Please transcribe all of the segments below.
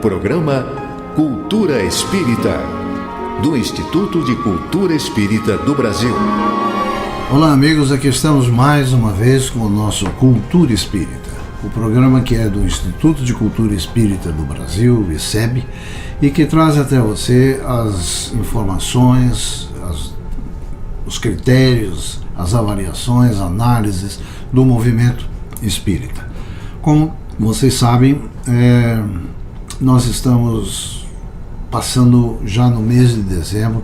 programa Cultura Espírita, do Instituto de Cultura Espírita do Brasil. Olá amigos, aqui estamos mais uma vez com o nosso Cultura Espírita, o programa que é do Instituto de Cultura Espírita do Brasil, ICEB, e que traz até você as informações, os critérios, as avaliações, análises do movimento espírita. Como vocês sabem, nós estamos passando já no mês de dezembro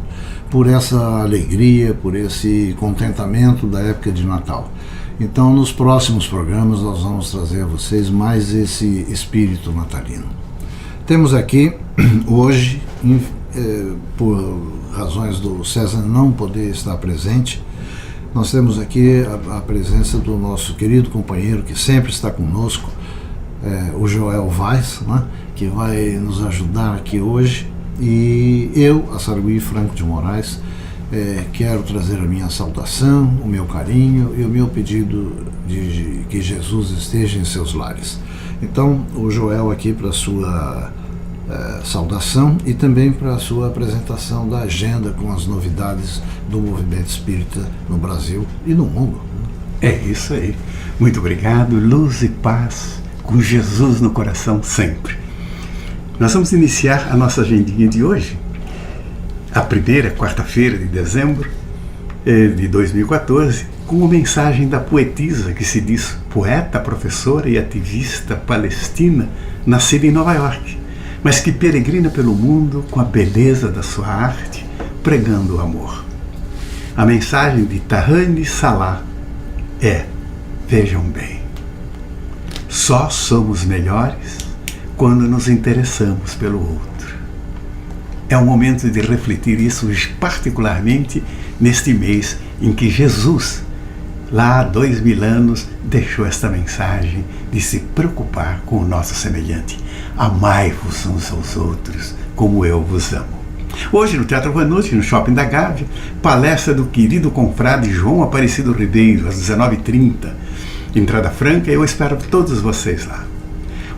por essa alegria, por esse contentamento da época de Natal. Então, nos próximos programas nós vamos trazer a vocês mais esse espírito natalino. Temos aqui hoje, por razões do César não poder estar presente, nós temos aqui a presença do nosso querido companheiro que sempre está conosco, o Joel Vaz, né, que vai nos ajudar aqui hoje, e eu, Assargui Franco de Moraes, quero trazer a minha saudação, o meu carinho e o meu pedido de que Jesus esteja em seus lares. Então, o Joel aqui para a sua saudação e também para a sua apresentação da agenda com as novidades do movimento espírita no Brasil e no mundo. É isso aí. Muito obrigado, luz e paz, com Jesus no coração sempre. Nós vamos iniciar a nossa agendinha de hoje, a primeira quarta-feira de dezembro de 2014, com uma mensagem da poetisa que se diz poeta, professora e ativista palestina, nascida em Nova York, mas que peregrina pelo mundo com a beleza da sua arte, pregando o amor. A mensagem de Tahani Salah vejam bem, só somos melhores quando nos interessamos pelo outro. É um momento de refletir isso, particularmente neste mês em que Jesus, lá há 2000 anos, deixou esta mensagem de se preocupar com o nosso semelhante. Amai-vos uns aos outros, como eu vos amo. Hoje, no Teatro Vanucci, no Shopping da Gávea, palestra do querido confrade João Aparecido Ribeiro, às 19h30. Entrada franca, eu espero todos vocês lá.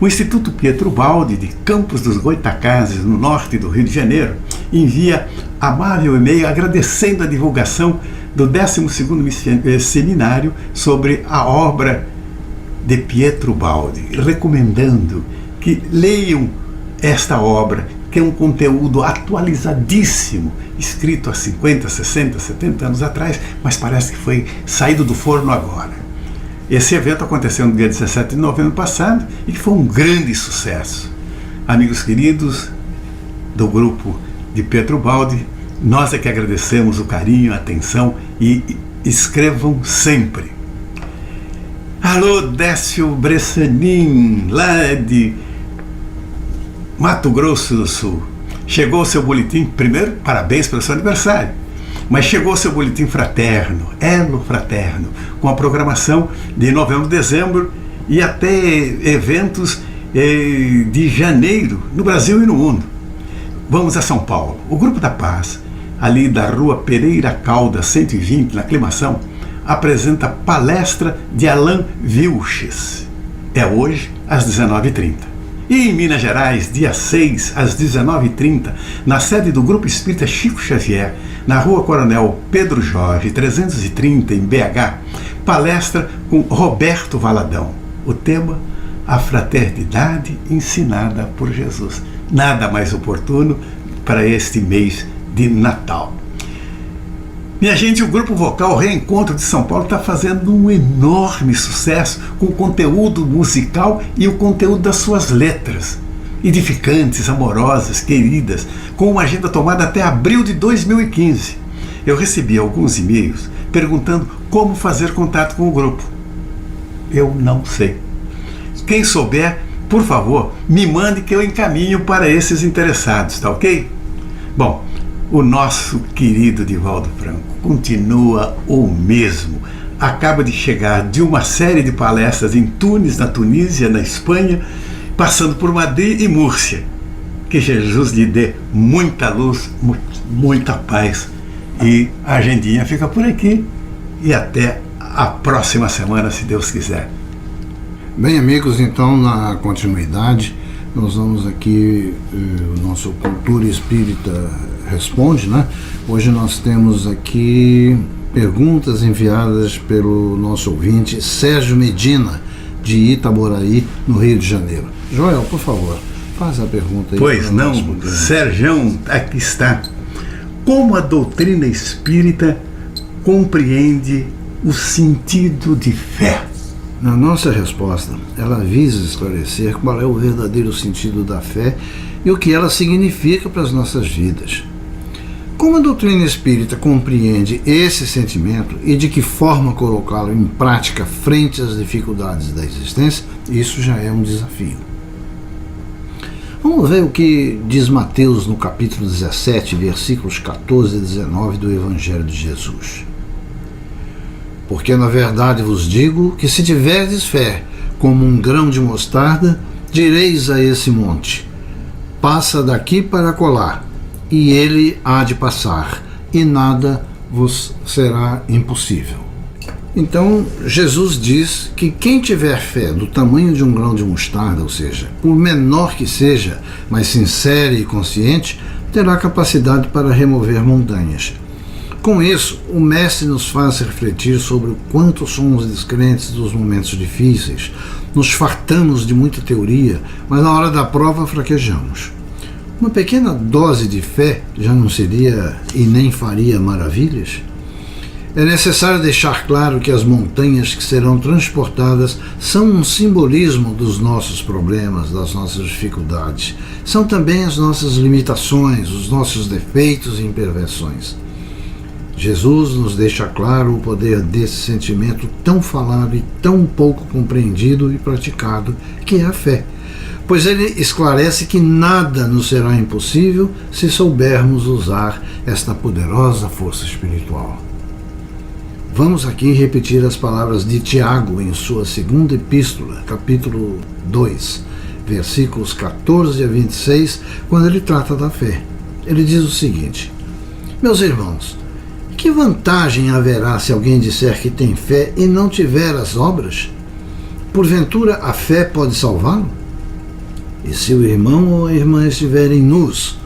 O Instituto Pietro Baldi, de Campos dos Goitacazes, no norte do Rio de Janeiro, envia amável e-mail agradecendo a divulgação do 12º seminário sobre a obra de Pietro Baldi, recomendando que leiam esta obra, que é um conteúdo atualizadíssimo, escrito há 50, 60, 70 anos atrás, mas parece que foi saído do forno agora. Esse evento aconteceu no dia 17 de novembro passado e que foi um grande sucesso. Amigos queridos do grupo de Pietro Baldi, nós é que agradecemos o carinho, a atenção e escrevam sempre. Alô, Décio Bressanin, lá de Mato Grosso do Sul. Chegou o seu boletim, primeiro, parabéns pelo seu aniversário, mas chegou o seu boletim fraterno, Elo Fraterno, com a programação de novembro, dezembro e até eventos de janeiro no Brasil e no mundo. Vamos a São Paulo. O Grupo da Paz, ali da Rua Pereira Caldas 120, na Aclimação, apresenta palestra de Alain Vilches. É hoje, às 19h30. E em Minas Gerais, dia 6, às 19h30, na sede do Grupo Espírita Chico Xavier, na Rua Coronel Pedro Jorge, 330, em BH, palestra com Roberto Valadão. O tema, a fraternidade ensinada por Jesus. Nada mais oportuno para este mês de Natal. Minha gente, o Grupo Vocal Reencontro de São Paulo está fazendo um enorme sucesso com o conteúdo musical e o conteúdo das suas letras. Edificantes, amorosas, queridas, com uma agenda tomada até abril de 2015. Eu recebi alguns e-mails perguntando como fazer contato com o grupo. Eu não sei. Quem souber, por favor, me mande que eu encaminho para esses interessados, tá ok? Bom, o nosso querido Divaldo Franco continua o mesmo. Acaba de chegar de uma série de palestras em Tunis, na Tunísia, na Espanha, passando por Madrid e Múrcia. Que Jesus lhe dê muita luz, muita paz. E a agendinha fica por aqui. E até a próxima semana, se Deus quiser. Bem, amigos, então, na continuidade, Nós vamos aqui, o nosso Cultura Espírita Responde, né? Hoje nós temos aqui perguntas enviadas pelo nosso ouvinte Sérgio Medina, de Itaboraí, no Rio de Janeiro. Joel, por favor, faz a pergunta aí. Pois não, Sérgio, aqui está. Como a doutrina espírita compreende o sentido de fé? Na nossa resposta, ela visa esclarecer qual é o verdadeiro sentido da fé e o que ela significa para as nossas vidas. Como a doutrina espírita compreende esse sentimento e de que forma colocá-lo em prática frente às dificuldades da existência, isso já é um desafio. Vamos ver o que diz Mateus no capítulo 17, versículos 14 e 19 do Evangelho de Jesus. Porque na verdade vos digo que se tiverdes fé como um grão de mostarda, direis a esse monte, passa daqui para acolá, e ele há de passar, e nada vos será impossível. Então, Jesus diz que quem tiver fé do tamanho de um grão de mostarda, ou seja, por menor que seja, mas sincera e consciente, terá capacidade para remover montanhas. Com isso, o Mestre nos faz refletir sobre o quanto somos descrentes dos momentos difíceis, nos fartamos de muita teoria, mas na hora da prova fraquejamos. Uma pequena dose de fé já não seria e nem faria maravilhas? É necessário deixar claro que as montanhas que serão transportadas são um simbolismo dos nossos problemas, das nossas dificuldades. São também as nossas limitações, os nossos defeitos e imperfeições. Jesus nos deixa claro o poder desse sentimento tão falado e tão pouco compreendido e praticado, que é a fé. Pois ele esclarece que nada nos será impossível se soubermos usar esta poderosa força espiritual. Vamos aqui repetir as palavras de Tiago em sua segunda epístola, capítulo 2, versículos 14 a 26, quando ele trata da fé. Ele diz o seguinte: meus irmãos, que vantagem haverá se alguém disser que tem fé e não tiver as obras? Porventura a fé pode salvá-lo? E se o irmão ou a irmã estiverem nus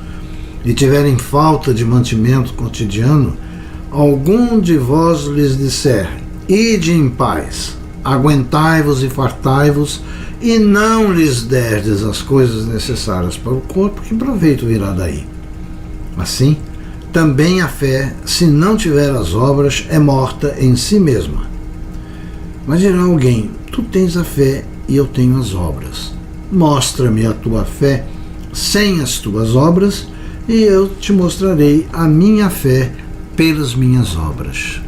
e tiverem falta de mantimento cotidiano, algum de vós lhes disser: ide em paz, aguentai-vos e fartai-vos, e não lhes derdes as coisas necessárias para o corpo, que proveito virá daí? Assim, também a fé, se não tiver as obras, é morta em si mesma. Mas dirá alguém: tu tens a fé e eu tenho as obras. Mostra-me a tua fé sem as tuas obras, e eu te mostrarei a minha fé pelas minhas obras.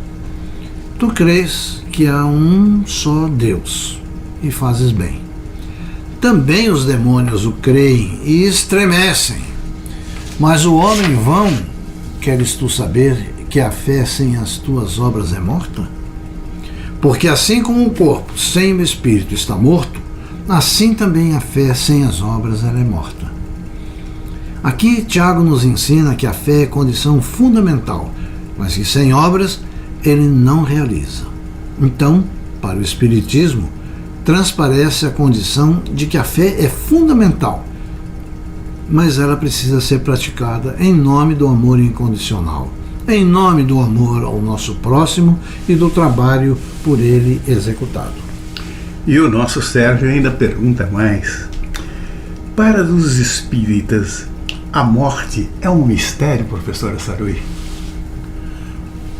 Tu crês que há um só Deus, e fazes bem. Também os demônios o creem e estremecem. Mas o homem vão, queres tu saber que a fé sem as tuas obras é morta? Porque assim como o corpo sem o espírito está morto, assim também a fé sem as obras ela é morta. Aqui Tiago nos ensina que a fé é condição fundamental, mas que sem obras ele não realiza. Então, para o Espiritismo, transparece a condição de que a fé é fundamental, mas ela precisa ser praticada em nome do amor incondicional, em nome do amor ao nosso próximo e do trabalho por ele executado. E o nosso Sérgio ainda pergunta mais: para os espíritas, a morte é um mistério, professora Sarui?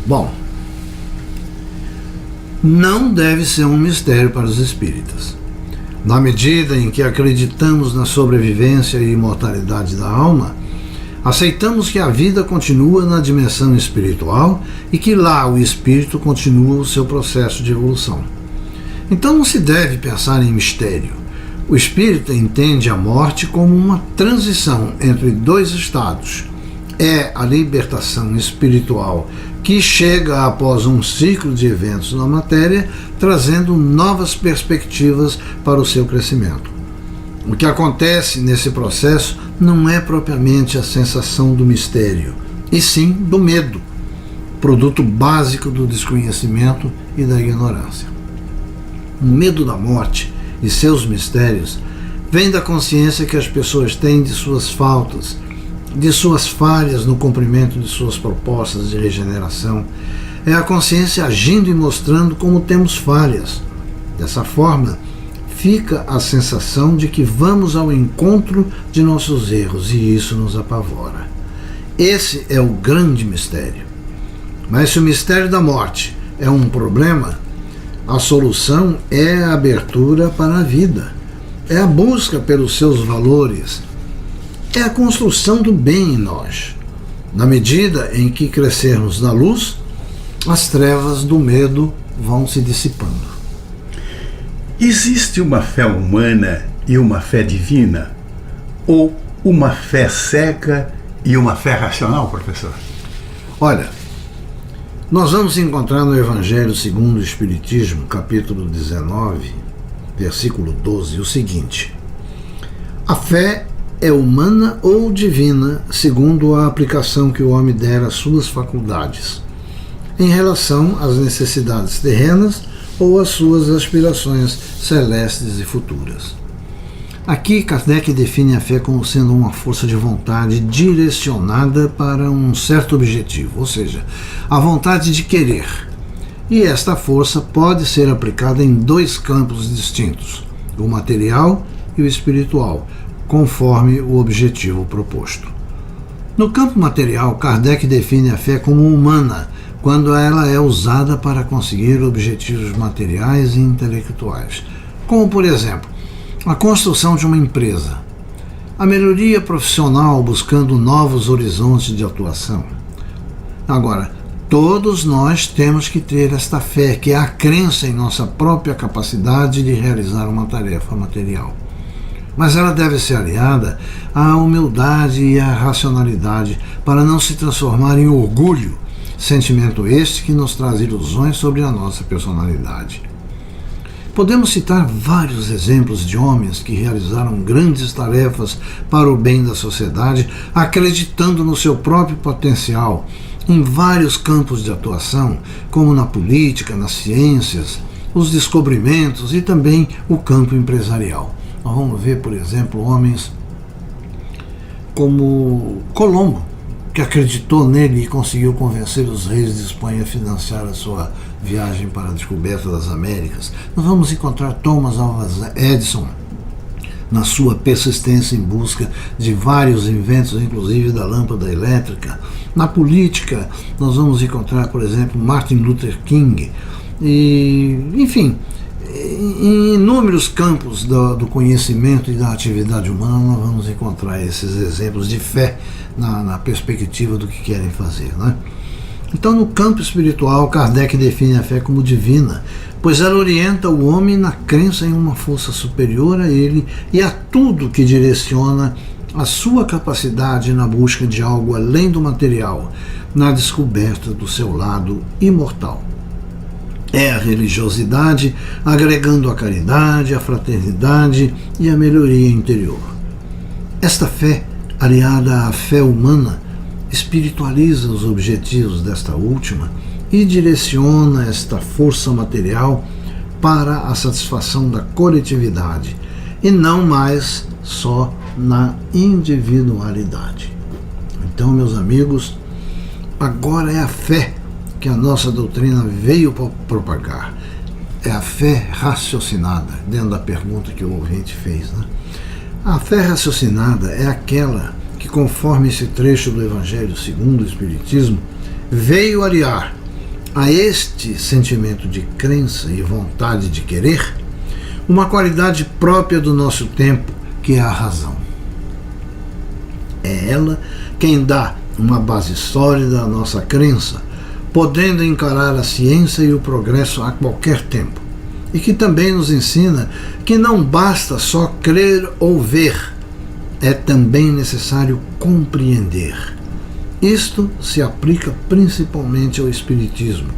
Bom, não deve ser um mistério para os espíritas. Na medida em que acreditamos na sobrevivência e imortalidade da alma, aceitamos que a vida continua na dimensão espiritual e que lá o espírito continua o seu processo de evolução. Então não se deve pensar em mistério. O espírita entende a morte como uma transição entre dois estados. É a libertação espiritual que chega após um ciclo de eventos na matéria, trazendo novas perspectivas para o seu crescimento. O que acontece nesse processo não é propriamente a sensação do mistério, e sim do medo, produto básico do desconhecimento e da ignorância. O medo da morte e seus mistérios vem da consciência que as pessoas têm de suas faltas, de suas falhas no cumprimento de suas propostas de regeneração. É a consciência agindo e mostrando como temos falhas. Dessa forma, fica a sensação de que vamos ao encontro de nossos erros e isso nos apavora. Esse é o grande mistério. Mas se o mistério da morte é um problema, a solução é a abertura para a vida, é a busca pelos seus valores, é a construção do bem em nós. Na medida em que crescermos na luz, as trevas do medo vão se dissipando. Existe uma fé humana e uma fé divina? Ou uma fé cega e uma fé racional, professor? Olha, nós vamos encontrar no Evangelho segundo o Espiritismo, capítulo 19, versículo 12, o seguinte: a fé é humana ou divina, segundo a aplicação que o homem der às suas faculdades, em relação às necessidades terrenas ou às suas aspirações celestes e futuras. Aqui Kardec define a fé como sendo uma força de vontade direcionada para um certo objetivo, ou seja, a vontade de querer. E esta força pode ser aplicada em dois campos distintos, o material e o espiritual, conforme o objetivo proposto. No campo material, Kardec define a fé como humana, quando ela é usada para conseguir objetivos materiais e intelectuais, como, por exemplo, a construção de uma empresa, a melhoria profissional buscando novos horizontes de atuação. Agora, todos nós temos que ter esta fé, que é a crença em nossa própria capacidade de realizar uma tarefa material. Mas ela deve ser aliada à humildade e à racionalidade para não se transformar em orgulho, sentimento este que nos traz ilusões sobre a nossa personalidade. Podemos citar vários exemplos de homens que realizaram grandes tarefas para o bem da sociedade, acreditando no seu próprio potencial, em vários campos de atuação, como na política, nas ciências, os descobrimentos e também o campo empresarial. Nós vamos ver, por exemplo, homens como Colombo, que acreditou nele e conseguiu convencer os reis de Espanha a financiar a sua viagem para a descoberta das Américas. Nós vamos encontrar Thomas Alva Edison na sua persistência em busca de vários inventos, inclusive da lâmpada elétrica. Na política, nós vamos encontrar, por exemplo, Martin Luther King. E, enfim, em inúmeros campos do conhecimento e da atividade humana, nós vamos encontrar esses exemplos de fé na perspectiva do que querem fazer, né? Então, no campo espiritual, Kardec define a fé como divina, pois ela orienta o homem na crença em uma força superior a ele e a tudo que direciona a sua capacidade na busca de algo além do material, na descoberta do seu lado imortal. É a religiosidade agregando a caridade, a fraternidade e a melhoria interior. Esta fé, aliada à fé humana, espiritualiza os objetivos desta última e direciona esta força material para a satisfação da coletividade e não mais só na individualidade. Então, meus amigos, agora é a fé que a nossa doutrina veio propagar. É a fé raciocinada, dentro da pergunta que o ouvinte fez, né? A fé raciocinada é aquela que, conforme esse trecho do Evangelho segundo o Espiritismo, veio aliar a este sentimento de crença e vontade de querer uma qualidade própria do nosso tempo, que é a razão. É ela quem dá uma base sólida à nossa crença, podendo encarar a ciência e o progresso a qualquer tempo, e que também nos ensina que não basta só crer ou ver, é também necessário compreender. Isto se aplica principalmente ao Espiritismo,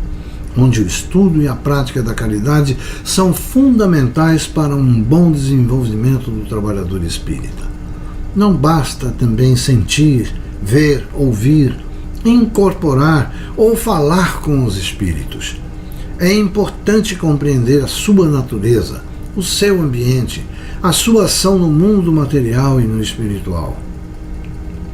onde o estudo e a prática da caridade são fundamentais para um bom desenvolvimento do trabalhador espírita. Não basta também sentir, ver, ouvir, incorporar ou falar com os espíritos. É importante compreender a sua natureza, o seu ambiente, a sua ação no mundo material e no espiritual.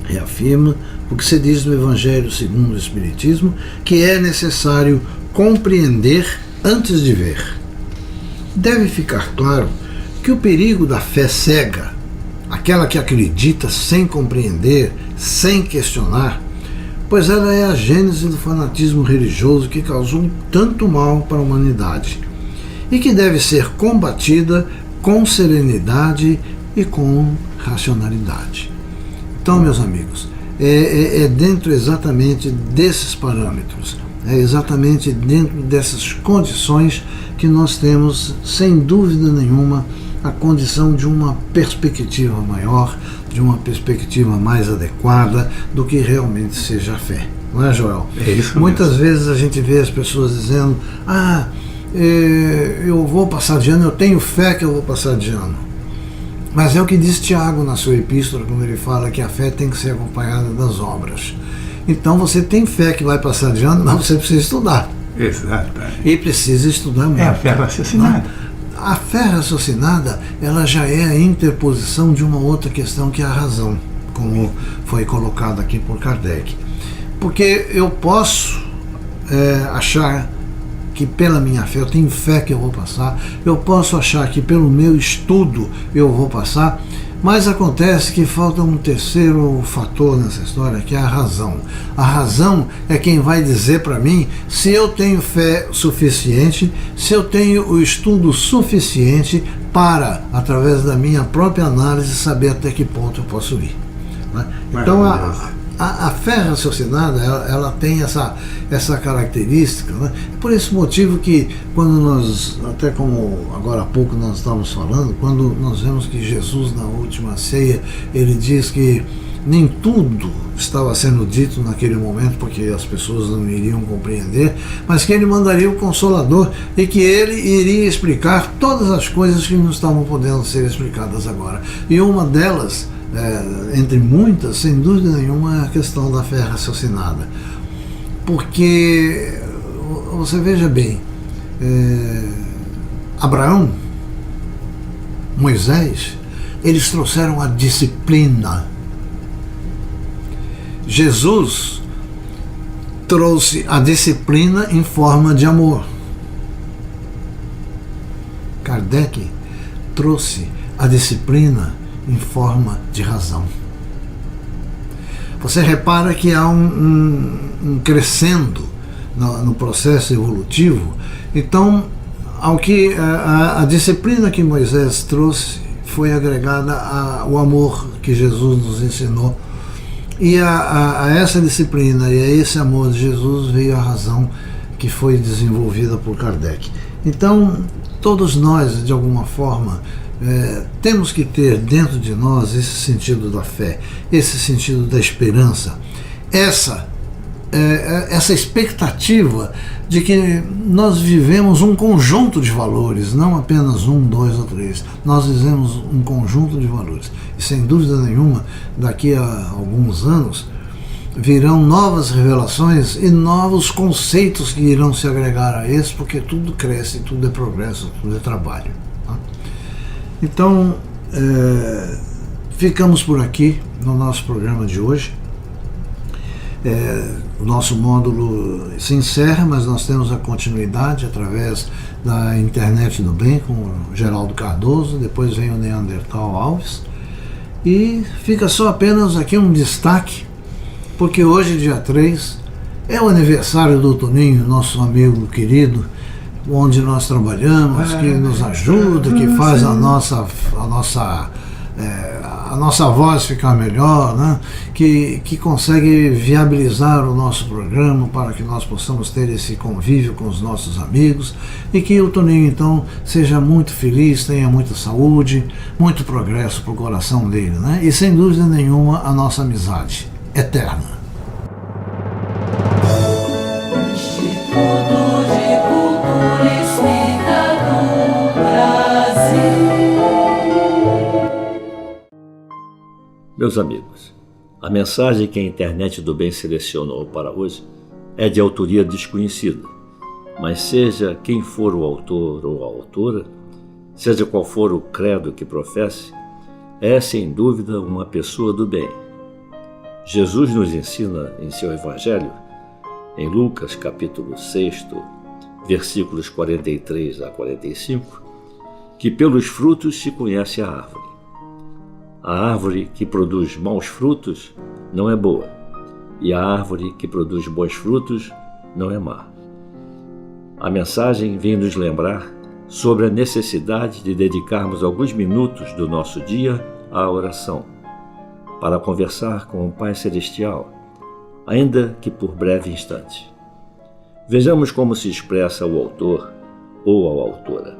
Reafirma o que se diz no Evangelho segundo o Espiritismo, que é necessário compreender antes de ver. Deve ficar claro que o perigo da fé cega, aquela que acredita sem compreender, sem questionar, pois ela é a gênese do fanatismo religioso que causou tanto mal para a humanidade e que deve ser combatida com serenidade e com racionalidade. Então, meus amigos, é dentro exatamente desses parâmetros, é exatamente dentro dessas condições que nós temos, sem dúvida nenhuma, a condição de uma perspectiva maior, de uma perspectiva mais adequada do que realmente seja a fé. Não é, Joel? É isso. Muitas vezes a gente vê as pessoas dizendo: eu vou passar de ano, eu tenho fé que eu vou passar de ano. Mas é o que diz Tiago na sua epístola, quando ele fala que a fé tem que ser acompanhada das obras. Então você tem fé que vai passar de ano, mas você precisa estudar. Exatamente. E precisa estudar muito. É a fé raciocinada. A fé raciocinada, ela já é a interposição de uma outra questão, que é a razão, como foi colocado aqui por Kardec. Porque eu posso achar que pela minha fé, eu tenho fé que eu vou passar, eu posso achar que pelo meu estudo eu vou passar, mas acontece que falta um terceiro fator nessa história, que é a razão. A razão é quem vai dizer para mim se eu tenho fé suficiente, se eu tenho o estudo suficiente para, através da minha própria análise, saber até que ponto eu posso ir. Né? Então, a fé raciocinada, ela tem essa característica, né? Por esse motivo que, quando nós, até como agora há pouco nós estávamos falando, quando nós vemos que Jesus, na última ceia, ele diz que nem tudo estava sendo dito naquele momento, porque as pessoas não iriam compreender, mas que ele mandaria o Consolador e que ele iria explicar todas as coisas que não estavam podendo ser explicadas agora. E uma delas, entre muitas, sem dúvida nenhuma, é a questão da fé raciocinada. Porque, você veja bem, Abraão, Moisés, eles trouxeram a disciplina. Jesus trouxe a disciplina em forma de amor. Kardec trouxe a disciplina em forma de razão. Você repara que há um crescendo no processo evolutivo. Então, ao que a disciplina que Moisés trouxe foi agregada ao amor que Jesus nos ensinou. E a essa disciplina e a esse amor de Jesus veio a razão que foi desenvolvida por Kardec. Então, todos nós, de alguma forma, temos que ter dentro de nós esse sentido da fé, esse sentido da esperança, essa expectativa de que nós vivemos um conjunto de valores, não apenas 1, 2 ou 3. Nós vivemos um conjunto de valores. E sem dúvida nenhuma, daqui a alguns anos, virão novas revelações e novos conceitos que irão se agregar a esse, porque tudo cresce, tudo é progresso, tudo é trabalho. Tá? Então, ficamos por aqui no nosso programa de hoje. O nosso módulo se encerra, mas nós temos a continuidade através da Internet do Bem com o Geraldo Cardoso, depois vem o Neandertal Alves, e fica só apenas aqui um destaque, porque hoje, dia 3, é o aniversário do Toninho, nosso amigo querido, onde nós trabalhamos, que nos ajuda, que faz a nossa voz ficar melhor, né? que consegue viabilizar o nosso programa para que nós possamos ter esse convívio com os nossos amigos e que o Toninho, então, seja muito feliz, tenha muita saúde, muito progresso para o coração dele, né? E sem dúvida nenhuma a nossa amizade eterna. Meus amigos, a mensagem que a Internet do Bem selecionou para hoje é de autoria desconhecida, mas seja quem for o autor ou a autora, Seja qual for o credo que professe, é sem dúvida uma pessoa do bem. Jesus nos ensina em seu Evangelho, em Lucas capítulo 6, versículos 43 a 45, que pelos frutos se conhece a árvore. A árvore que produz maus frutos não é boa, e a árvore que produz bons frutos não é má. A mensagem vem nos lembrar sobre a necessidade de dedicarmos alguns minutos do nosso dia à oração, para conversar com o Pai Celestial, ainda que por breve instante. Vejamos como se expressa o autor ou a autora.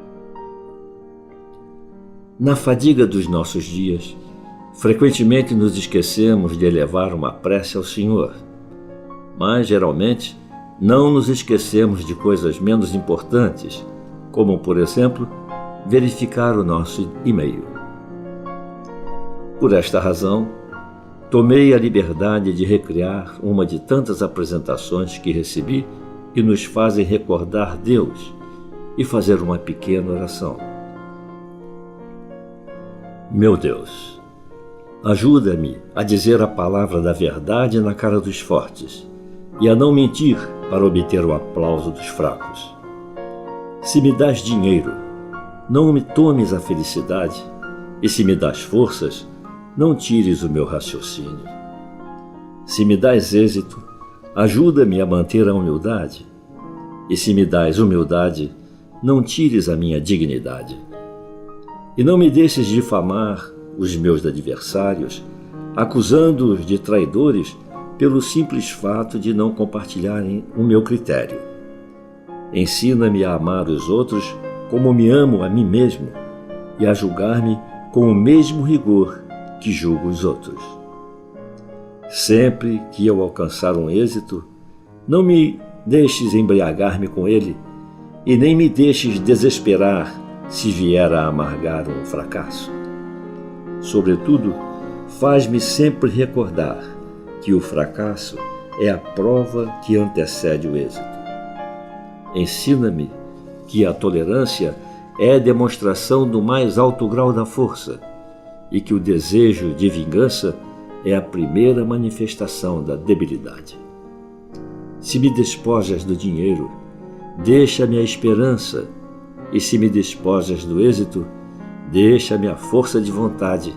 Na fadiga dos nossos dias, frequentemente nos esquecemos de elevar uma prece ao Senhor, mas geralmente não nos esquecemos de coisas menos importantes, como, por exemplo, verificar o nosso e-mail. Por esta razão, tomei a liberdade de recriar uma de tantas apresentações que recebi e nos fazem recordar Deus e fazer uma pequena oração. Meu Deus, ajuda-me a dizer a palavra da verdade na cara dos fortes e a não mentir para obter o aplauso dos fracos. Se me dás dinheiro, não me tomes a felicidade, e se me dás forças, não tires o meu raciocínio. Se me dás êxito, ajuda-me a manter a humildade, e se me dás humildade, não tires a minha dignidade. E não me deixes difamar os meus adversários, acusando-os de traidores pelo simples fato de não compartilharem o meu critério. Ensina-me a amar os outros como me amo a mim mesmo e a julgar-me com o mesmo rigor que julgo os outros. Sempre que eu alcançar um êxito, não me deixes embriagar-me com ele e nem me deixes desesperar se vier a amargar um fracasso. Sobretudo, faz-me sempre recordar que o fracasso é a prova que antecede o êxito. Ensina-me que a tolerância é a demonstração do mais alto grau da força e que o desejo de vingança é a primeira manifestação da debilidade. Se me despojas do dinheiro, deixa-me a esperança, e se me despojas do êxito, deixa-me a força de vontade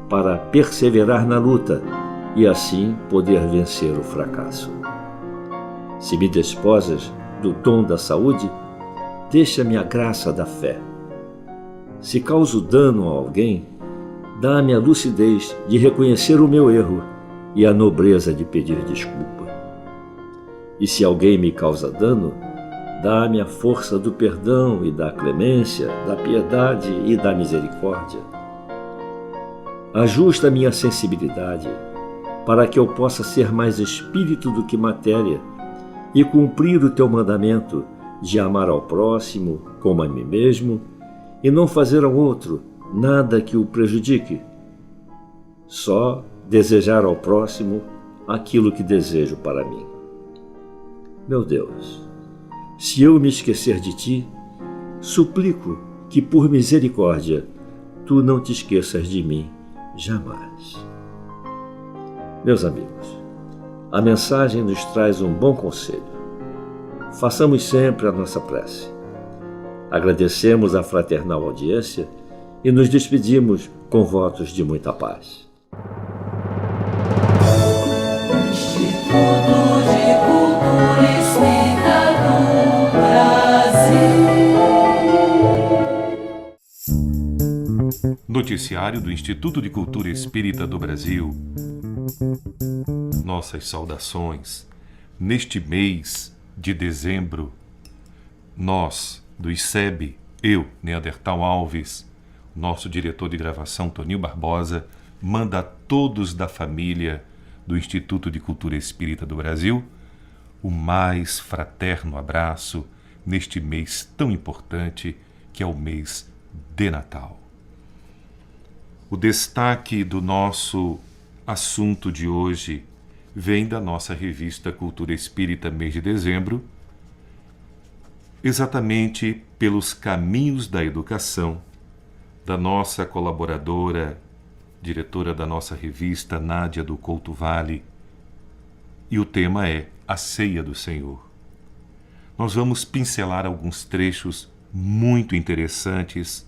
para perseverar na luta e assim poder vencer o fracasso. Se me despojas do dom da saúde, deixa-me a graça da fé. Se causo dano a alguém, dá-me a lucidez de reconhecer o meu erro e a nobreza de pedir desculpa. E se alguém me causa dano, dá-me a força do perdão e da clemência, da piedade e da misericórdia. Ajusta a minha sensibilidade para que eu possa ser mais espírito do que matéria e cumprir o teu mandamento de amar ao próximo como a mim mesmo e não fazer ao outro nada que o prejudique. Só desejar ao próximo aquilo que desejo para mim. Meu Deus, se eu me esquecer de ti, suplico que por misericórdia tu não te esqueças de mim jamais. Meus amigos, a mensagem nos traz um bom conselho. Façamos sempre a nossa prece. Agradecemos a fraternal audiência e nos despedimos com votos de muita paz. Instituto de Cultura Espírita do Brasil. Noticiário do Instituto de Cultura Espírita do Brasil. Nossas saudações neste mês de dezembro. Nós, do ICEB, eu, Neandertal Alves, nosso diretor de gravação, Toninho Barbosa, manda a todos da família do Instituto de Cultura Espírita do Brasil o mais fraterno abraço neste mês tão importante que é o mês de Natal. O destaque do nosso assunto de hoje vem da nossa revista Cultura Espírita, mês de dezembro, exatamente pelos caminhos da educação da nossa colaboradora, diretora da nossa revista, Nádia do Couto Vale, e o tema é A Ceia do Senhor. Nós vamos pincelar alguns trechos muito interessantes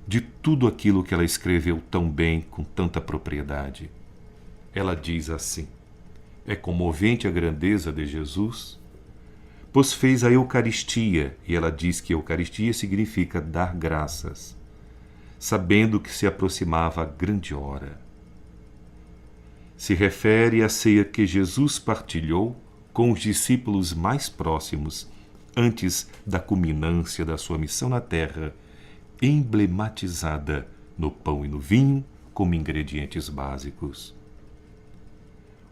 de tudo aquilo que ela escreveu tão bem, com tanta propriedade. Ela diz assim: é comovente a grandeza de Jesus, pois fez a Eucaristia, e ela diz que Eucaristia significa dar graças, sabendo que se aproximava a grande hora. Se refere à ceia que Jesus partilhou com os discípulos mais próximos, antes da culminância da sua missão na terra, emblematizada no pão e no vinho como ingredientes básicos.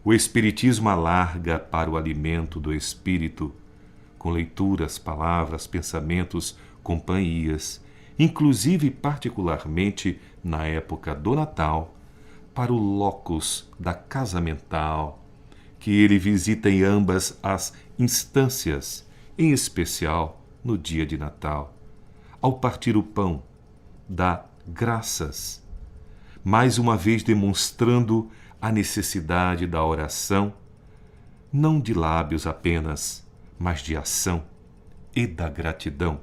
O Espiritismo alarga para o alimento do espírito, com leituras, palavras, pensamentos, companhias, inclusive particularmente na época do Natal, para o locus da casa mental, que ele visita em ambas as instâncias, em especial no dia de Natal. Ao partir o pão, dá graças, mais uma vez demonstrando a necessidade da oração, não de lábios apenas, mas de ação e da gratidão,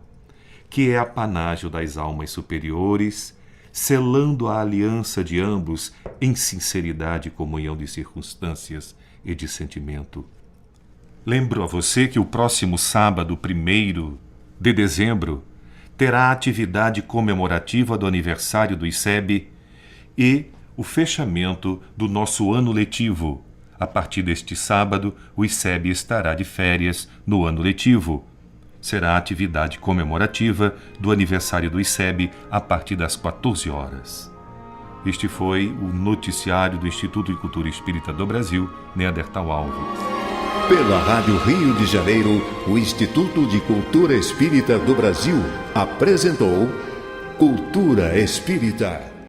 que é apanágio das almas superiores, selando a aliança de ambos em sinceridade e comunhão de circunstâncias e de sentimento. Lembro a você que o próximo sábado, 1º de dezembro, terá a atividade comemorativa do aniversário do ICEB e o fechamento do nosso ano letivo. A partir deste sábado, o ICEB estará de férias no ano letivo. Será a atividade comemorativa do aniversário do ICEB a partir das 14 horas. Este foi o noticiário do Instituto de Cultura Espírita do Brasil, Neandertal Alves. Pela Rádio Rio de Janeiro, o Instituto de Cultura Espírita do Brasil apresentou Cultura Espírita.